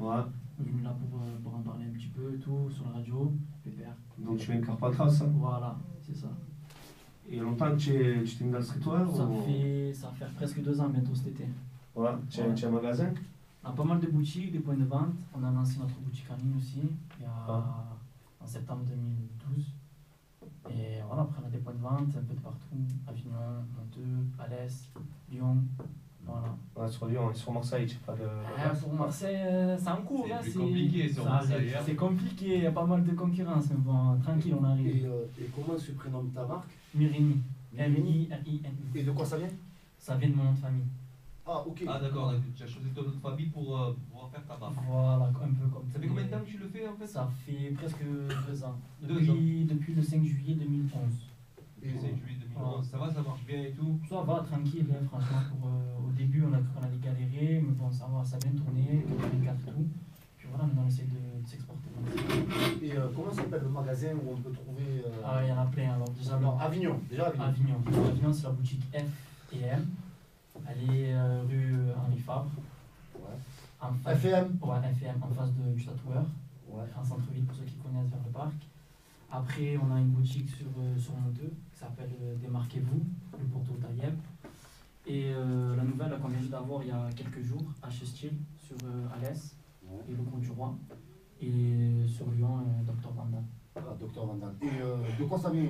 Ouais. On est venu là pour en parler un petit peu et tout, sur la radio, pépère. Donc tu viens de Carpentras, hein. Voilà, c'est ça. Et longtemps que tu t'es mis dans le streetwear Ça ou... va faire presque 2 ans bientôt cet été. Ouais, tu as un magasin? On a pas mal de boutiques, des points de vente. On a lancé notre boutique en ligne aussi, Ah. en septembre 2012. Et voilà, après on a des points de vente un peu de partout, Avignon, Monteux, Alès, Lyon, voilà. Ouais, sur Lyon, et sur Marseille, tu sais pas de... Pour Marseille, c'est en cours. C'est plus compliqué sur Marseille. Hein. C'est compliqué, il y a pas mal de concurrence, mais bon, tranquille, on arrive. Et comment se prénomme ta marque? Mirini, Mirini. M-I-R-I-N-I. Et de quoi ça vient? Ça vient de mon nom de famille. Ah, ok. Ah d'accord, tu as choisi ton nom de famille pour pouvoir faire ta marque. Voilà, un peu comme Ça fait combien de temps que tu le fais en fait? Ça fait presque 2 ans. 2 ans. Depuis le 5 juillet 2011. Et c'est juillet 2011, ça va, ça marche bien et tout? Ça va, tranquille, hein, franchement. Au début, on allait galérer, mais bon, ça va, ça a bien tourné, 84 et tout. Puis voilà, maintenant on essaie de s'exporter. Et comment s'appelle le magasin où on peut trouver Ah, il y en a plein. Alors, déjà, Non, Avignon. Déjà Avignon. Avignon, c'est la boutique F&M. Elle est rue Henri Fabre. Ouais. FM. Ouais, F&M, en face du tatoueur. Ouais. En centre-ville, pour ceux qui connaissent, vers le parc. Après, on a une boutique sur Monteux qui s'appelle Démarquez-vous, le Porto Tayeb. Et la nouvelle qu'on vient juste d'avoir il y a quelques jours, H Style, sur Alès, et le Gros du Roi. Et sur Lyon, Dr Vandal. Ah, Dr Vandal. Et de quoi ça vient,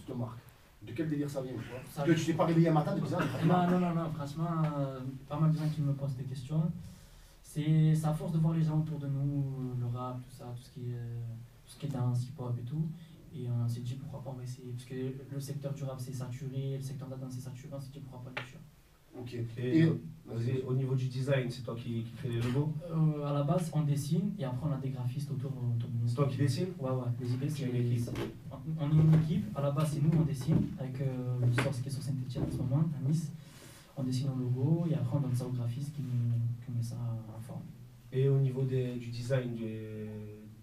cette marque? De quel délire ça vient, toi? Ça Que tu t'es pas réveillé un matin de ça? Non, franchement, pas mal de gens qui me posent des questions. C'est à force de voir les gens autour de nous, le rap, tout ça, tout ce qui est danse, hip-hop et tout. Et on s'est dit pourquoi pas on va essayer. Parce que le secteur du rap c'est saturé, le secteur de la danse c'est saturé, on s'est dit pourquoi pas le faire. Ok. Et au niveau du design, c'est toi qui fais les logos? À la base, on dessine et après on a des graphistes autour de nous. C'est toi qui dessines? Ouais, les idées, c'est une équipe. On est une équipe. À la base, c'est nous, on dessine avec le source qui est sur Saint-Etienne en ce moment, à Nice. On dessine un logo et après on donne ça au graphiste qui met ça en forme. Et au niveau du design,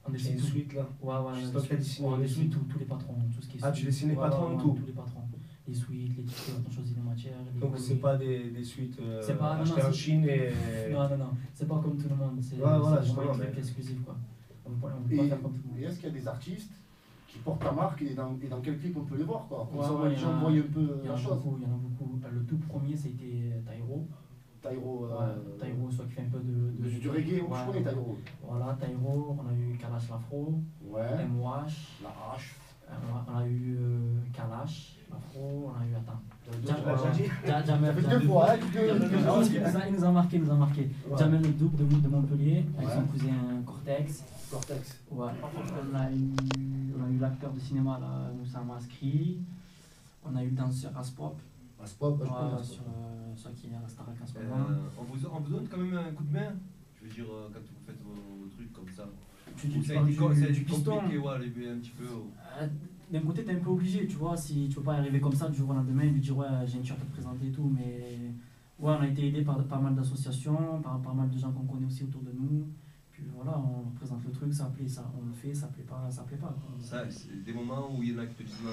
on dessine une suite là? Ouais, c'est toi qui as dessiné on dessine tous les patrons, tout ce qui est. Ah, tu dessines les patrons et tout? Tous les patrons. Les suites, les t-shirts, on choisit les matières. Donc c'est pas des suites achetées en Chine et... Non, c'est pas comme tout le monde, c'est voilà, vraiment un truc exclusif quoi. On peut pas faire comme tout le monde. Et est-ce qu'il y a des artistes qui portent ta marque et dans quel clip on peut les voir quoi? Comme ça, Ouais, les gens voient un peu il y en la a chose. beaucoup. Le tout premier c'était Taïro. Taïro, soit qui fait un peu de du reggae, je connais Taïro. Voilà, Taïro, on a eu Kalash L'Afro, Ouais. MOH, La hache. on a eu Kalash L'Afro, on a eu Jamel. Ça fait 2 fois, hein, il nous a marqué. Ouais. Jamel le double de Montpellier, avec Ouais. son cousin Cortex. Cortex. Ouais. On a eu l'acteur de cinéma là, Moussa Maskri. On a eu le danseur Aspop. Aspop, je connais. Sur qui est à la Starac en ce moment. On vous donne quand même un coup de main. Je veux dire, quand vous faites vos trucs comme ça. Ça a été piston. compliqué, ouais, un petit peu. D'un côté, t'es un peu obligé, tu vois, si tu peux pas arriver comme ça du jour au lendemain et lui dire ouais, j'ai une t-shirt à te présenter et tout, mais ouais, on a été aidé par pas mal d'associations, par pas mal de gens qu'on connaît aussi autour de nous. Puis voilà, on leur présente le truc, ça plaît, ça, on le fait, ça plaît pas, ça plaît pas. Ça, c'est des moments où il y en a qui te disent non.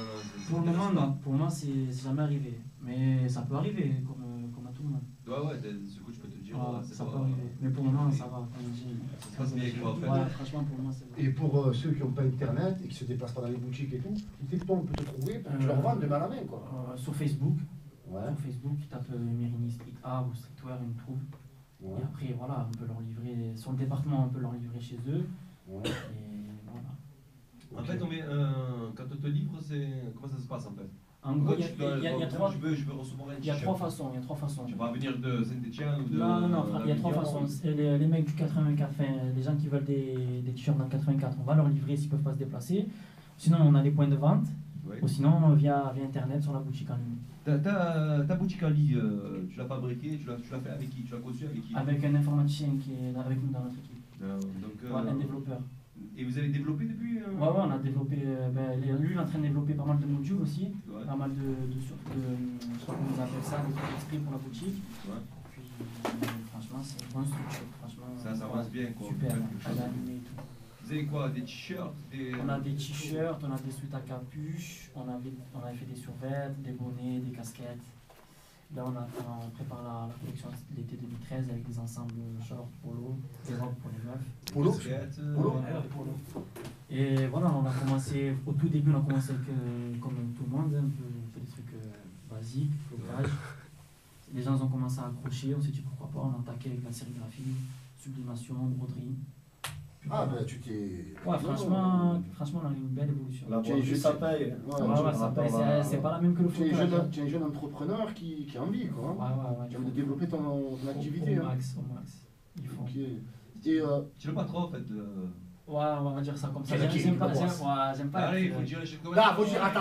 Pour le moment, non, pour moi, c'est jamais arrivé, mais ça peut arriver, comme à tout le monde. Ouais, du coup, je peux te dire. Ça peut arriver, mais pour le moment, ça va, comme je dis. Ça se passe bien, quoi, en fait. Ouais, franchement, pour moi, c'est bon. Et pour ceux qui n'ont pas internet et qui se déplacent pas dans les boutiques et tout, on peut te trouver pour que tu leur vendes de main à la main quoi. Sur Facebook. Ouais. Sur Facebook, tu tapes Mirini Street Art ou Streetwear, ils me trouvent. Ouais. Et après, voilà, on peut leur livrer, sur le département, on peut leur livrer chez eux. Ouais. Et voilà. En fait, quand on te livre, comment ça se passe en fait? En gros, il y a trois. Je veux recevoir un Il y a trois façons. Tu vas venir de Saint-Etienne ou de. Non, il y a trois façons. Les mecs du 84, enfin, les gens qui veulent des t-shirts dans le 84, on va leur livrer s'ils ne peuvent pas se déplacer. Sinon, on a les points de vente. Oui. Ou sinon, via internet sur la boutique en ligne. Ta boutique en ligne, tu l'as fabriquée, tu l'as fait avec qui? Tu l'as conçue avec qui? Avec un informaticien qui est avec nous dans notre équipe. Donc, un développeur. Et vous avez développé depuis Ouais, on a développé. Lui, il est en train de développer pas mal de modules aussi. Ouais. Pas mal je crois qu'on nous appelle ça, des esprits pour la boutique. Ouais. Puis, franchement, c'est une bonne structure. Franchement, Ça avance bien quoi. super, Vous faites quelque elle chose. est animée et tout. Vous avez quoi? Des t-shirts? On a des t-shirts, on a des suites à capuche, on avait fait des survêtements, des bonnets, des casquettes. Là, on prépare la collection d'été depuis 2013 avec des ensembles short, polo, des robes pour les meufs. Polo. Basket, Polo. Ouais, polo. Et voilà, on a commencé, au tout début, on a commencé avec, comme tout le monde, un peu, on fait des trucs basiques, flocage. Les gens ont commencé à accrocher, on s'est dit pourquoi pas, on a attaqué avec la sérigraphie, sublimation, broderie. Puis Ah, voilà. ben tu t'es. Ouais, franchement, on a eu une belle évolution. La Tu es broderie, juste- ça paye. Ouais, Ouais, ça paye, c'est pas la même que le Tu es, flocage. tu es un jeune entrepreneur qui a envie, quoi. Ouais, ouais. Tu as envie de développer ton activité. Au Hein. max, au max. Il faut. Ok. Et Tu es le patron en fait. Ouais, on va dire ça comme ça. C'est qui, J'aime pas, le boss? j'aime pas. Allez, il être, faut dire les choses comme là, faut dire, attends.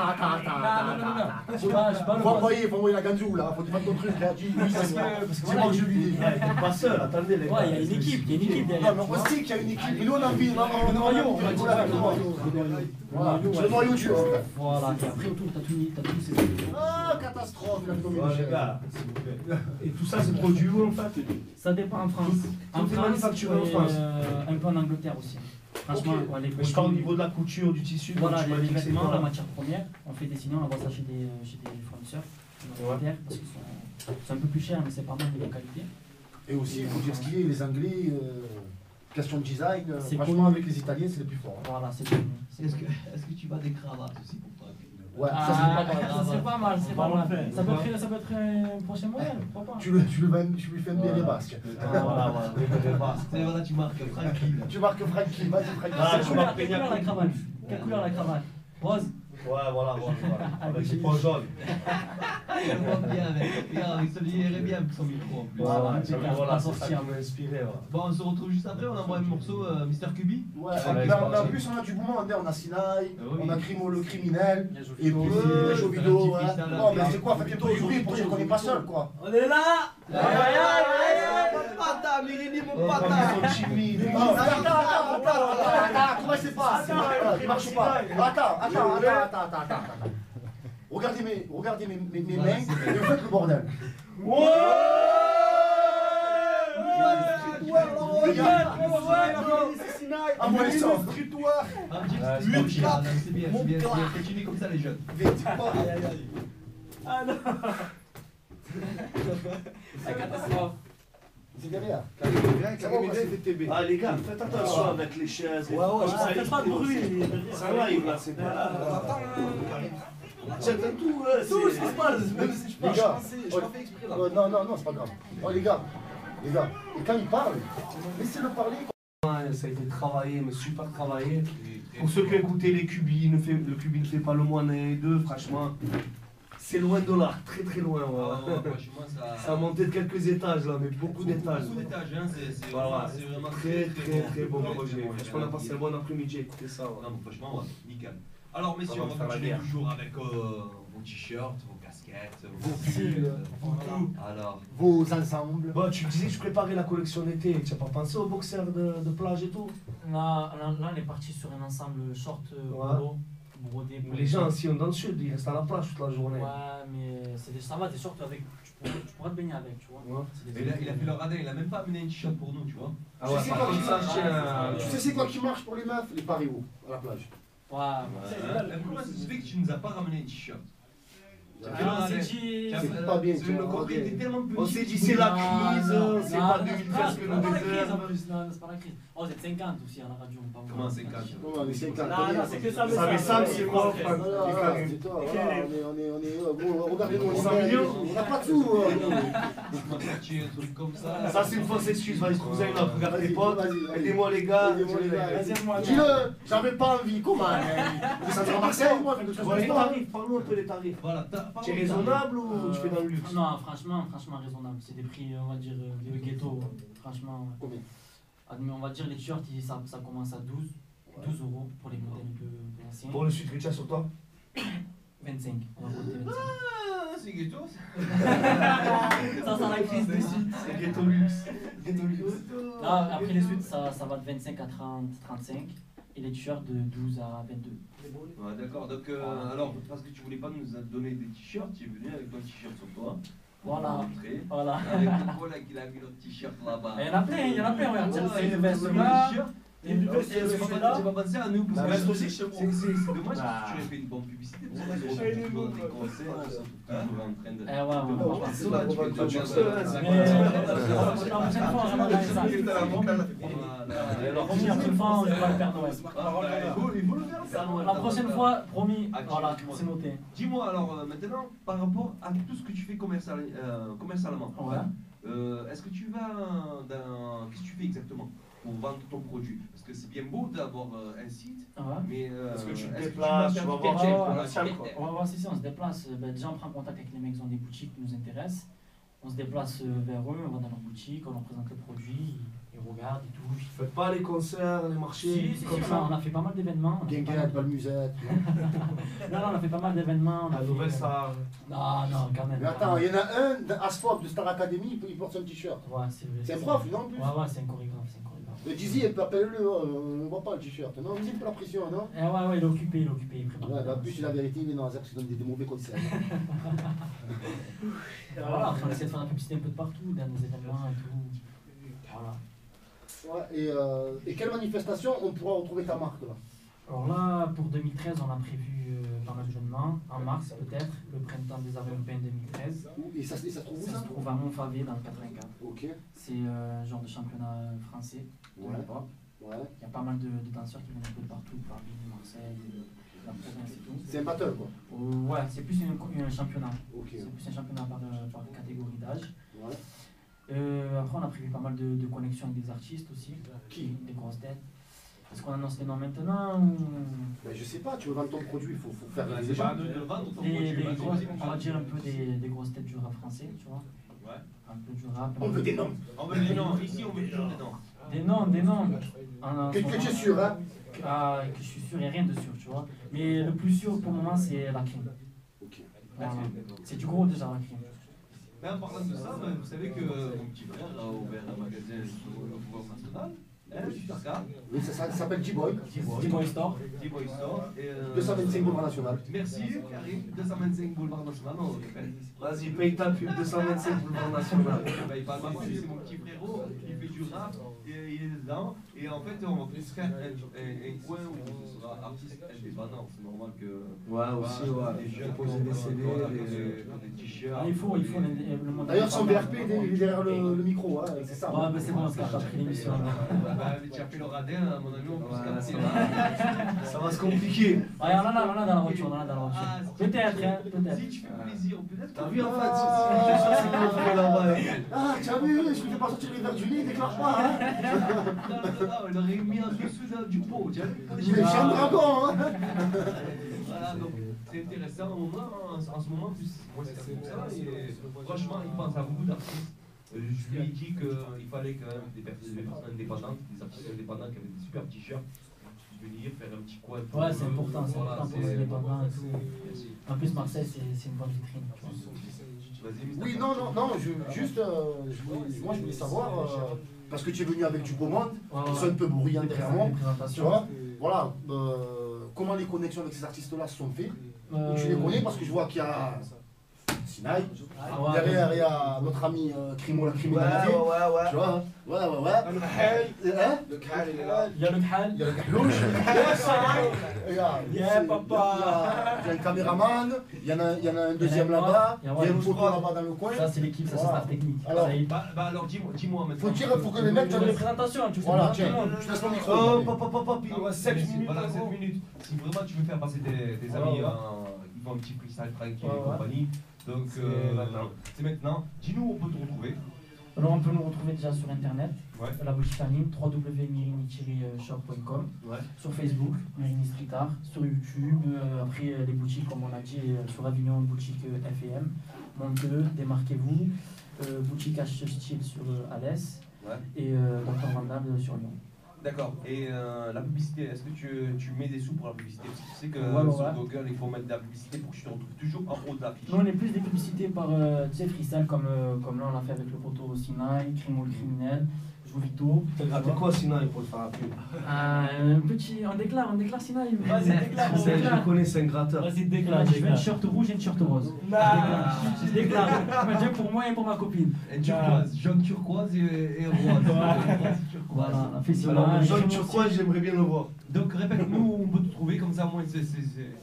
Je suis pas le Faut boss. envoyer la ganzou, là. Faut faire ton truc, là. Dis, oui, c'est moi. parce que C'est voilà, moi que il- je lui dis. T'es pas seul, attendez les gars. Ouais, il y a une équipe, il y a une équipe derrière. Non, mais on sait qu'il y a une équipe. Mais nous, on a envie. On a Le noyau, on va dire Voilà, le noyau. Voilà, c'est le noyau dur. Voilà, et après autour, t'as tous ces. Ah, catastrophe, il a tombé Ouais, les gars, s'il vous plaît. Et tout ça, c'est produit où en fait? Ça dépend en France. Tout En est France, manufacturé en et, France. un peu en Angleterre aussi. Franchement, Ok. ouais, les Mais je parle au produits- niveau de la couture, du tissu. Voilà, comme tu m'as les dit que c'est vêtements, quoi. la matière première, on fait dessiner, on envoie ça chez des fournisseurs en Angleterre, parce qu'ils sont un peu plus chers, mais c'est pas mal niveau qualité. Et aussi, il faut dire ce qu'il y a, les Anglais, question de design, C'est franchement, connu. avec les Italiens, c'est les plus forts. Hein. Voilà, c'est connu. Est-ce que tu vas des cravates aussi pour toi? Ouais, Ah, ça, c'est pas mal. ça serait pas mal, c'est pas On mal. le fait. Ça peut être un prochain modèle, pourquoi pas. Tu lui fais un béret basque. Voilà, Voilà, tu marques Frankie. Tu marques Frankie, vas-y Frankie. Ah, Quelle tu couleur marques quelle couleur la cravate? Quelle couleur la cravate? Rose? Ouais, voilà. Avec les points jaunes. Regarde, il irait bien avec son micro en plus. Voilà, ça impeccable, voilà, pas c'est ça sortir. qui m'a inspiré. Ouais. Bon, on se retrouve juste après, on envoie un morceau Mr. Kubi. Ouais, Ouais, mais c'est en parti. plus, on a du bon monde, on a Sinai, oui. on a Crimo le criminel, Les jeux et puis vidéo. les jeux vidéo. petit Ouais. freestyle, Non, mais là. c'est quoi, fais bientôt du bruit pour dire qu'on n'est pas seul, quoi. On est là! Mon pata, Mirini, mon Comme ils sont timides. Attends, comment c'est pas il marche pas. Attends. Regardez mes mains et vous faites le bordel. À moi les sons. C'est bien, continue comme ça les jeunes. Ah non! La catastrophe. C'est galère. Ah les gars, faites attention avec les chaises. Faites pas de bruit. Ça arrive là, c'est pas. J'attends tout, Tout ce qui se passe. Les gars, non, c'est pas grave. Oh les gars, et quand il parle, laissez-le parler. Ça a été travaillé, mais super travaillé. Pour ceux qui ont écouté les Cubis, le Cubi ne fait pas le moine et deux, franchement. C'est loin de là, très très loin. Ça a monté de quelques étages là, mais beaucoup d'étages. Beaucoup d'étages, hein, c'est Voilà. vraiment Très bon projet. Franchement, on a passé un bon après-midi à écouter ça. Non, mais franchement, ouais, nickel. Alors, messieurs, On va on va faire la continuer guerre. toujours avec vos t-shirts, vos casquettes, Vos pulls, tout. Alors, vos ensembles. Bon, tu disais que je préparais la collection d'été, tu n'as pas pensé aux boxers de plage et tout? Là, on est parti sur un ensemble short polo, brodé. Les gens, si on est dans le sud, ils restent à la plage toute la journée. Ouais, mais ça va, des shorts avec. Tu pourras te baigner avec, tu vois. Ouais. C'est des- il a fait le radin, il a même pas amené un t-shirt pour nous, tu vois. Ah ouais, sais par quoi contre, qui ça, marche, je tiens. Tu sais c'est quoi qui marche pour les meufs? Les parios à la plage. Ouais, Comment ça se fait que tu nous as pas ramené un t-shirt? Ah, c'est dit. C'est pas bien, tu Le vois, copain ok. était tellement petit. On s'est dit c'est la crise, c'est pas 2013 que nous C'est pas la crise en réserve. plus, non, c'est pas la crise. Oh, c'est 50 aussi à la radio. pas moi. Comment 50? Comment les 50 Non, c'est que ça, Ça met ça, c'est quoi, Voilà, Franck? voilà, c'est toi, voilà, on est, bon, regardez-nous, on 100 est millions. on n'a pas de sous. Tu un truc comme ça. Ça, c'est une fausse excuse, vas-y, trouve une autre. Regarde tes Vas-y, potes, vas-y. aidez-moi les gars. Aidez-moi, les gars. Vas-y, Dis-le, j'avais pas envie, comment Vous êtes à Marseille, moi, faites de Tu vois les choses tarifs, parle-nous un peu des tarifs. Voilà, Tu es raisonnable ou tu fais dans le luxe? Non, franchement raisonnable. C'est des prix, on va dire, de ghetto. Franchement, Combien mais on va dire les t-shirts, ça commence à 12 euros pour les modèles un peu anciens. Pour le suite, Richard sur toi? 25. On va compter 25. Ah, c'est ghetto. Ça sent la crise de suite. C'est ghetto luxe. Là, après les suites, ça va de 25 à 30, 35. Et les t-shirts de 12 à 22. Ouais, d'accord, donc alors, parce que tu voulais pas nous donner des t-shirts, tu es venu avec ton t-shirt sur toi. Voilà. Rentré. Voilà. Avec le collègue qui a mis notre t-shirt là-bas. Il y en a plein, regarde. C'est une veste le là. t-shirt. Et une veste là. J'ai pas pensé à nous, parce Bah, que ouais, aussi, c'est dommage Bah. que tu aies fait une bonne publicité. Parce qu'on se retrouve toujours dans des concerts, on se retrouve toujours en train de. Eh ouais, de ouais. voir ça, tu fais pas de choses, Mais- prochaine fois, on ramène ça. Promis, la prochaine fois, on va le Père Noël. Il faut le faire, ça. La prochaine fois, promis, voilà, c'est noté. Dis-moi alors maintenant, par rapport à tout ce que tu fais commercialement, Ouais. est-ce que tu vas dans... Qu'est-ce que tu fais exactement pour vendre ton produit? Parce que c'est bien beau d'avoir un site, Ouais. mais Est-ce que tu te vas déplaces, faire tu vas du voir pitching un pour la commercial, suite? quoi. On va voir si on se déplace. Déjà, on prend contact avec les mecs qui ont des boutiques qui nous intéressent. On se déplace vers eux, on va dans leur boutique, on leur présente le produit, ils regardent et tout. Faites pas les concerts, les marchés, Si, comme on ça. a fait pas mal d'événements. Guinguette, Balmusette. Non, on a fait pas mal d'événements. La nouvelle star. Non, quand même. Mais attends, il y en a un à Sport de Star Academy, il porte son t-shirt. Ouais, c'est vrai. C'est un prof, non, en plus? Ouais, c'est un chorégraphe. Le Dizzy, appelle-le, on ne voit pas le t-shirt. Non, mais c'est pas la pression, non? Ouais, il est occupé, il prépare. Ouais, bah, en plus, la vérité, il est dans un qui donne des mauvais conseils. Voilà, on essaie de faire la publicité un peu de partout, dans les événements et tout. Voilà. Ouais, et quelle manifestation on pourra retrouver ta marque là? Alors là, pour 2013, on a prévu pas mal d'événements. En mars, peut-être, le printemps des Arts européens 2013. Et ça se trouve où Ça ça? se trouve à Montfavet, dans le 84. Ok, C'est un genre de championnat français de Ouais. hip-hop. ouais. Il y a pas mal de danseurs qui viennent un peu de partout, Paris, Marseille, la province et tout. C'est un battle quoi. Ouais, c'est plus un championnat. Ok, C'est plus un championnat par catégorie d'âge. ouais. Après, on a prévu pas mal de connexions avec des artistes aussi. Qui? Des grosses têtes. Est-ce qu'on annonce les noms maintenant ou... Ben, je sais pas, tu veux vendre ton produit, il faut faire Ouais, des c'est pas à échanges. nous de vendre ton Des produit. grosses, vas-y. on va dire un peu des grosses têtes du rap français, tu vois. Ouais. Un peu du rap. On veut des noms. On veut des noms. Ici, on veut toujours des noms. Des noms. Que tu es sûr, hein? Ah, que je suis sûr, il n'y a rien de sûr, tu vois. Mais le plus sûr pour le moment, c'est la crime. Ok. Voilà. C'est du gros déjà, la crime. Mais en parlant de ça, vous savez que mon petit frère a ouvert un magasin sur le pouvoir national. Super car. Oui, ça s'appelle G-Boy. D-Boy Store. D-Boy Store. 225 boulevard national. Merci, Karim. 225 boulevard national, on le répète. Vas-y, paye ta pub, 225 boulevard national. Il parle pas mal, c'est mon petit frérot, il fait du rap, et il est dedans. Et en fait, on va plus faire un coin où on sera artiste indépendant. C'est normal que. Ouais, aussi, ouais. Les jeunes Poser des CD, des t-shirts. Ah, il faut le monde. D'ailleurs, son VRP il est derrière le micro, hein, c'est ça. Ouais, bah c'est bon, c'est après l'émission. Mais tu as fait le radin, à mon ami, on peut se Ouais, capter. ça va se compliquer. Ouais, on en a dans la voiture, Ah, Peut-être, hein, peut-être. Si tu fais plaisir, peut-être. T'as vu en fait, c'est coffret là-bas. Ah, tu as vu, je ne fais pas sortir les verres du nez, il déclare pas, hein. Non, il aurait mis en dessous du pot, tu vois. Mais j'ai un dragon, hein. Voilà, donc c'est intéressant au moment, en ce moment, plus, moi c'est comme ça, et franchement, il pense à beaucoup d'artistes. Je lui ai dit qu'il fallait quand même des personnes indépendantes, des artistes indépendants qui avaient des super t-shirts, venir faire un petit coin. Ouais, c'est important, c'est Voilà, important pour les indépendants et tout. En plus, Marseille, c'est une bonne vitrine. Tu vois. Vas-y, Oui, non, juste, moi je voulais savoir, parce que tu es venu avec du beau monde, ils sont un peu bruyants derrière moi, tu vois, voilà, comment les connexions avec ces artistes-là se sont faites, tu les connais parce que je vois qu'il y a Sinaï, derrière il y a notre ami Crimo la criminalité, tu vois, ouais. Hein? Le Khal, il est là. Il y a le Khal, Il y a le Gahlouch, il y a un caméraman, il y en a un deuxième là-bas, il y a une photo là-bas dans le coin. ça c'est l'équipe, ça c'est Voilà. staff technique. Alors, Ça y est. Bah alors dis-moi maintenant. Faut que les mecs Tu veux une présentation, tu sais Voilà, pas, tiens, tout le monde. je laisse mon micro. Hop, il nous reste 7 minutes. Voilà, 7 minutes. Si vraiment tu veux faire passer des amis, ils font un petit freestyle tranquille et compagnie. Donc c'est maintenant. Dis-nous où on peut te retrouver. Alors on peut nous retrouver déjà sur internet, Ouais. la boutique en ligne www.mirini-shop.com, Ouais. sur Facebook, Mirini Street Art, sur YouTube, après les boutiques comme on a dit sur Avignon, boutique FEM, Monteux, Démarquez-vous, boutique H Style sur Alès Ouais. et Dr Vandal sur Lyon. D'accord. Et la publicité, est-ce que tu mets des sous pour la publicité? Parce que tu sais que Ouais. sur Google, il faut mettre de la publicité pour que tu te retrouves toujours en haut de l'affiche. Nous on est plus des publicités par tu sais, freestyle comme là on l'a fait avec le poteau Sinaï, Crimo le criminel, Joue Vito. T'as gratté quoi sinon pour le faire la pub? Un petit, on déclare Sinaï. Vas-y, déclare. Je connais, c'est un gratteur. Vas-y, déclare. Je veux une shirt rouge et une shirt rose. Je déclare. Déjà pour moi et pour ma copine. Et turquoise, jaune turquoise et rose. Voilà, on fait ça. Alors, le jaune turquoise, j'aimerais bien le voir. Donc répète-nous où on peut te trouver, comme ça au moins c'est.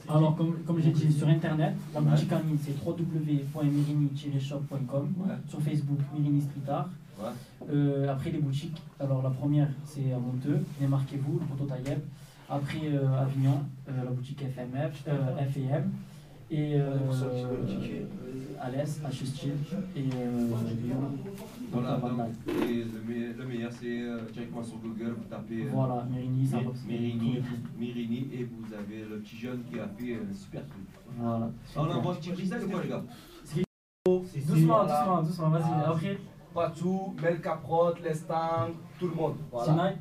Alors, comme j'ai dit, sur internet, la boutique en ligne c'est www.mirini-shop.com, Ouais. sur Facebook, Mirini Street Art, Ouais. Après les boutiques, alors la première c'est à Monteux, démarquez-vous, le poteau Taïeb. Après Avignon, la boutique FMF, FEM. Et à l'Est, à Chustil et Lyon. Voilà, donc, et le meilleur c'est directement sur Google, vous tapez voilà, Mérini, ça Mirini et vous avez le petit jeune qui a fait un super truc. Voilà. On envoie un petit freestyle ou quoi les gars? Doucement, vas-y, après. Patou, Mel Caprotte, Lestan, tout le monde. Voilà. Sinaï.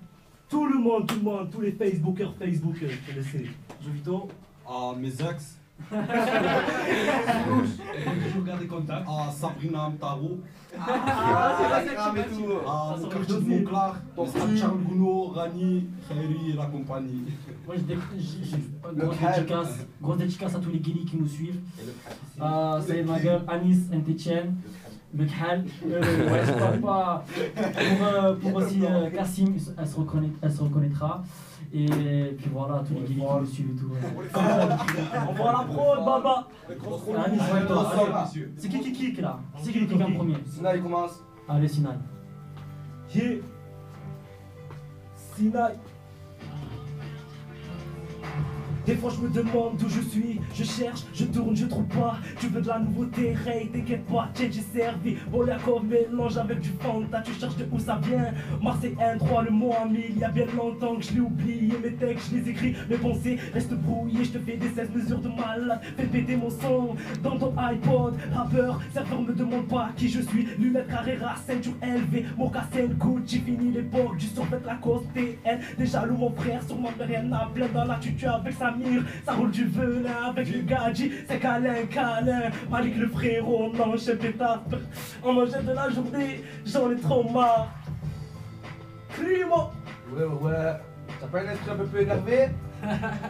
Tout le monde, tous les Facebookers, connaissez. Jovito. Mes ex. Je regarde les contacts. Sabrina Amtaro. Mon quartier de Montclar. Charles Gounod, Rani, Khairi et la compagnie. Moi grosse dédicace à tous les guélis qui nous suivent. Saïd Maguel, Anis, Ntetienne, le Khal. Je parle pas. Pour aussi Kassim, elle se reconnaîtra. Et puis voilà, tous les guélis qui nous suivent et tout. On voit la prod, Baba. C'est qui kick là? C'est qui kick en premier? Sinaï commence. Allez, Sinaï. Yeah. Sinaï. Des fois je me demande d'où je suis, je cherche, je tourne, je trouve pas. Tu veux de la nouveauté, Ray, t'inquiète pas, j'ai servi. Boliakov mélange avec du Fanta, tu cherches de où ça vient. Marseille 1-3, le mot à 1000, il y a bien longtemps que je l'ai oublié. Mes textes, je les écris, mes pensées restent brouillées. Je te fais des 16 mesures de malade, fais péter mon son dans ton iPod. Rappeur, serveur me demande pas qui je suis. Lunettes Carrera, ceinture LV, mocassin Gucci. Fini l'époque du survêt Lacoste TN. Déjà loup mon frère, sur ma mère, y'en a plein dans la tutu avec sa ça roule du venin avec le gadji, c'est câlin. Malik le frérot, non, chef d'état. On mangeait de la journée, j'en ai trop marre. Crimo. Ouais. T'as pas un esprit un peu plus énervé?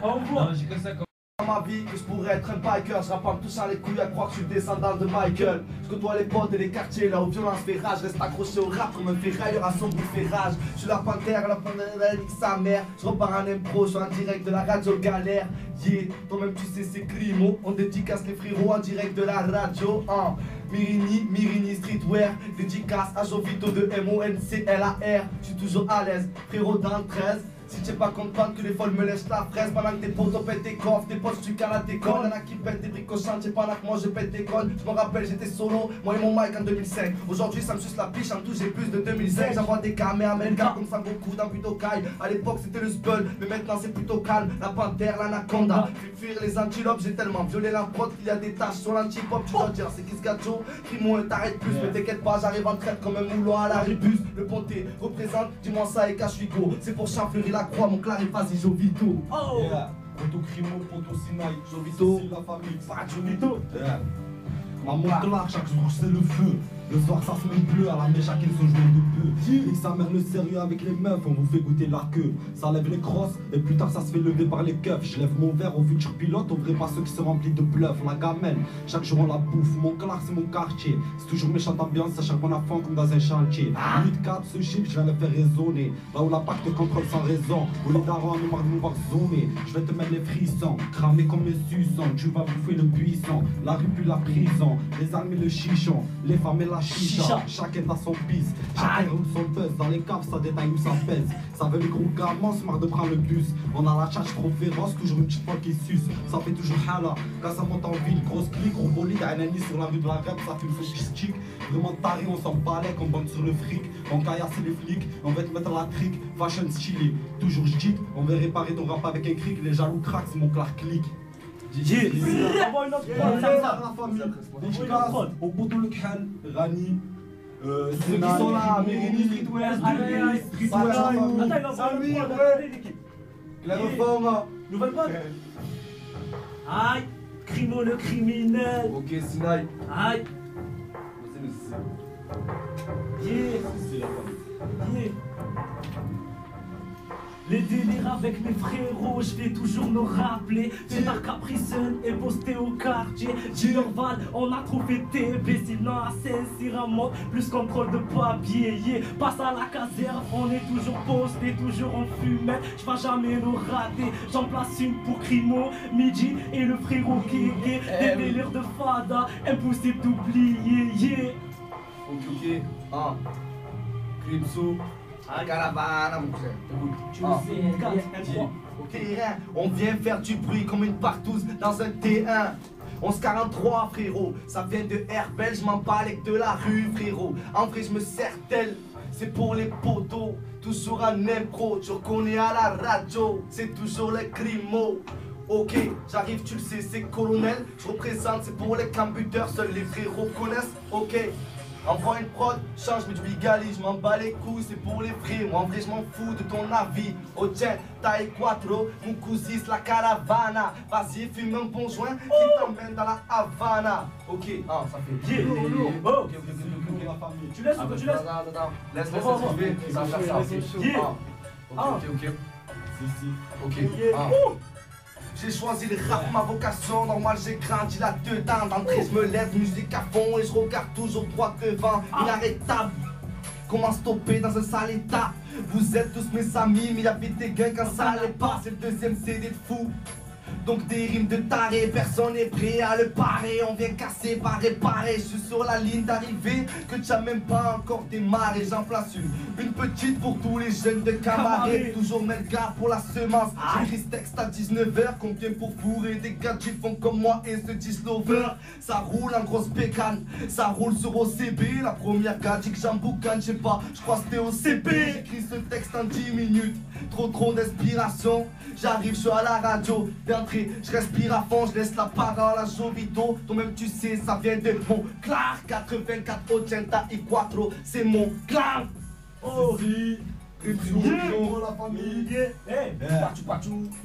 Au revoir. J'ai que ça comme. Dans ma vie que je pourrais être un biker, je rapporte tout ça les couilles à croire que je suis descendant de Michael. Je côtoie les potes et les quartiers, là où violence fait rage. Reste accroché au rap comme un ferrailleur à son bout de ferrage. Je suis la panthère, la panthère nique sa mère. Je repars en impro, je suis en direct de la radio galère. Yeah, toi-même tu sais c'est Crimo. On dédicace les frérots en direct de la radio. Mirini Streetwear, dédicace à Jovito de MONCLAR. Je suis toujours à l'aise, frérot dans le 13. Si t'es pas content que les folles me laissent la fraise pendant que tes potes pètent tes coffres, tes potes tu cales à tes connes. Y'en a qui pètent des bricochants, t'es pas là que moi je pète tes connes. Je me rappelle j'étais solo, moi et mon mic en 2005. Aujourd'hui ça me suce la piche, en tout j'ai plus de 2005. J'envoie des Kamehameha comme Sangoku dans Budokai. À l'époque c'était le Spell, mais maintenant c'est plutôt calme. La panthère, l'anaconda, puis fuir les antilopes. J'ai tellement violé la prod qu'il y a des taches sur l'antipop. Tu dois dire c'est qui ce gâteau, Crimo t'arrête plus. Mais t'inquiète pas, j'arrive en traite comme un moulon à la rébus. Le ponté représente, dis-moi ça et cache Figo. C'est pour Champfleury la croix, mon clair et vas-y Jovito. Oh Yeah. Poto Crimo, Poto Sinaï, Jovito. c'est la famille. Pas Jovito. Yeah. À Montclar, chaque jour c'est le feu. Le soir ça se met bleu, à la mèche chacun son joint de peu. Et sa mère le sérieux avec les meufs, on vous fait goûter la queue. Ça lève les crosses et plus tard ça se fait lever par les keufs. Je lève mon verre au futur pilote, au vrai pas ceux qui se remplissent de bluff. La gamelle, chaque jour on la bouffe. Montclar c'est mon quartier, c'est toujours méchante ambiance à chaque fois on a faim comme dans un chantier. 8-4 ce chiffre, je vais le faire résonner. Là où la PAC te contrôle sans raison, où les darons nous marquent de nous voir zoomer. Je vais te mettre les frissons, cramer comme les suçons. Tu vas bouffer le buisson, la rue puis la prison. Les armes et le chichon, les femmes et la chicha. Chacun a son pisse, chacun roule son buzz. Dans les caves ça détaille où ça pèse. Ça veut les gros gamins, se marre de prendre le bus. On a la tchatch trop féroce, toujours une petite fois qui suce. Ça fait toujours hala, quand ça monte en ville. Grosse clique, gros bolide, un ami sur la rue de la rep. Ça fait une sophistique, vraiment taré, on s'en balait, on bande sur le fric. On caillasse les flics, on va te mettre la trique. Fashion stylé, toujours j'dit, on va réparer ton rap avec un cric. Les jaloux craquent, c'est mon clair clic. Envoie une autre prod. La famille, dédicace au poteau le Khan, Rani, Ceux qui sont là, Mérini Streetwear, Allez, Streetwear, attends, il envoie Samir, une prod. ouais. La réforme. Nouvelle prod. Aïe, Crimo le criminel. Ok, Sinaï. Aïe, yeah, c'est la famille. yeah. Les délires avec mes frérots, je vais toujours me rappeler. Pétard Capricène est posté au quartier. Gillerval, on a trop fait TB. Sinon à Saint-Cyr, plus contrôle de papier. Yeah. Passe à la caserne, on est toujours posté, toujours en fumette. Je vais jamais nous rater. J'en place une pour Crimo, Midi et le frérot Kéké. Des délires de fada, impossible d'oublier. Yeah. Ok. Crimso, caravane, mon cousin. Tu le sais, N4. Terrain, on vient faire du bruit comme une partouze dans un T1. 1143 frérot, ça vient de Herbel, je m'en bats avec de la rue frérot. En vrai je me sers tel, c'est pour les potos. Toujours un impro, tu reconnais à la radio, c'est toujours les crimo. Ok, j'arrive, tu le sais, c'est colonel. Je représente, c'est pour les cambuteurs, seuls les frérots connaissent. Ok, envoie une prod, change, mais du bigali, je m'en bats les couilles, c'est pour les vrais. Moi en vrai, je m'en fous de ton avis. Oh tiens, taille quattro, mon cousin, la caravana. Vas-y, fume un bon joint qui t'emmène dans la Havana. Ok, ah, ça fait bien. Oh, tu laisses ou tu laisses? Laisse, je vais, ça va faire ça. Ok. Ok. J'ai choisi le rap, ma vocation, normal j'ai grandi là-dedans. D'entrée je me lève, musique à fond et je regarde toujours droit devant. Inarrêtable, comment stopper dans un sale état? Vous êtes tous mes amis, mais y'a vite des gains quand ça allait pas. C'est le deuxième CD de fou, donc des rimes de taré. Personne n'est prêt à le parer, on vient casser, pas réparer. Je suis sur la ligne d'arrivée que tu as même pas encore démarré. J'en place une petite pour tous les jeunes de Camargue. Toujours mettre garde pour la semence. J'écris ce texte à 19h, combien pour fourrer des gars qui font comme moi et se disent lover. Ça roule en grosse bécane, ça roule sur OCB. La première gars dit que j'en boucane, je sais pas, je crois que c'était OCB. J'écris ce texte en 10 minutes, trop d'inspiration. J'arrive, je suis à la radio, d'entrée, je respire à fond, je laisse la parole à Jovito. Toi-même tu sais, ça vient de mon clar. 84 80 et 4, c'est mon clar. Oh, Pour la famille.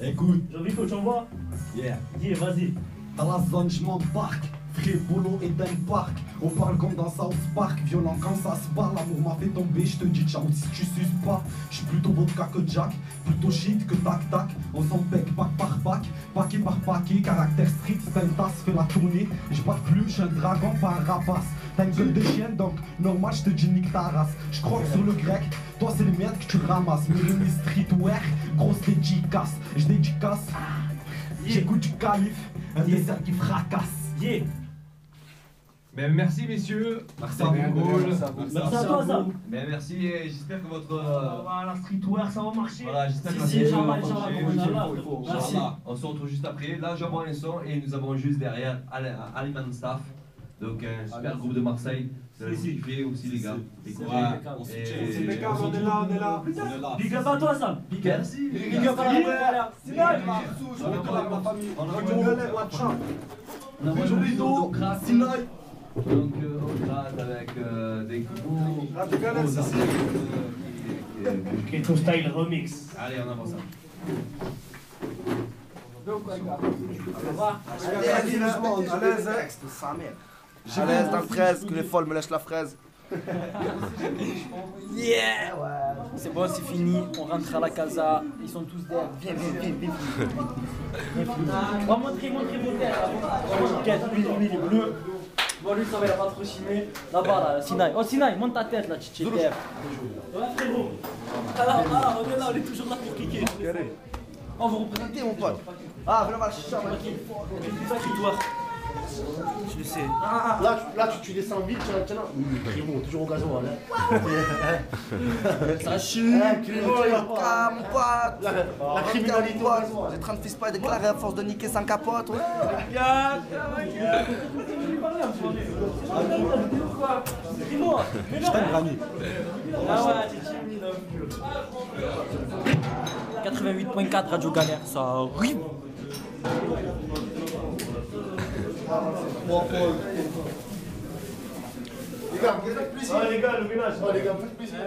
Écoute, Jovito, tu envoies? yeah. Vas-y. Dans la zone, je m'embarque. Frérolo et d'un parc. On parle comme dans South Park. Violent quand ça se bat. L'amour m'a fait tomber. Je te dis ciao si tu suces pas. Je suis plutôt vodka que Jack. Plutôt shit que tac tac. On s'en bec pack par pack. Paquet par paquet. Caractère street. Stentas fait la tournée. Je batte plus. Je suis un dragon pas un rapace. T'as une gueule de chienne donc normal je te dis nique ta race. Je croque sur le grec. Toi c'est les merdes que tu ramasses. Mélanie streetwear. Grosse dédicace. Je dédicace. J'écoute du calife. Un dessert qui fracasse. Ben, merci messieurs, Merci à vous. Merci à toi, ça. Ben, merci et j'espère que votre. La streetwear, ça va marcher. Voilà, j'espère que Si, votre- Inch'Allah, il Inch'Allah, faut. Merci. Inch'Allah. On se retrouve juste après. Là, j'envoie un son et nous avons juste derrière Aliman Staff. Donc, un super groupe de Marseille. Vous allez vous kiffer aussi, les gars. Écoutez. on Et- on est là. Big up à toi, Sam. Merci. Big up à la famille. Sinai. Aujourd'hui, Sinai. Donc, on gratte avec des gros. Keto Style Remix. Allez, on avance ça. À l'aise dans le 13, que les folles me lèchent la fraise. Yeah! C'est bon, c'est fini, on rentre à la casa, ils sont tous derrière. Viens. On va montrer vos têtes. Lui, il est bleu. Bon, lui, ça va, il a pas trop chimé. Là-bas, là, Sinai. Oh, Sinai, monte ta tête, là, Titi. Ouais, frérot. Alors, on est là, on est toujours là pour cliquer. On va représenter, mon pote. Ah, vraiment, je suis Territoire. Je le sais. Là, tu descends vite, tiens. Crimo, toujours au gazon, là. Ça chie. mon pote. La criminalité au gazon. J'ai 30 fils pas déclaré à force de niquer sans capote. Ouais. Dis-moi. Je t'aime, Rami. Ah ouais, Titi. 88.4 Radio Galère, ça arrive. Les gars, faites plaisir. Les gars, le ménage. Les gars, faites plaisir.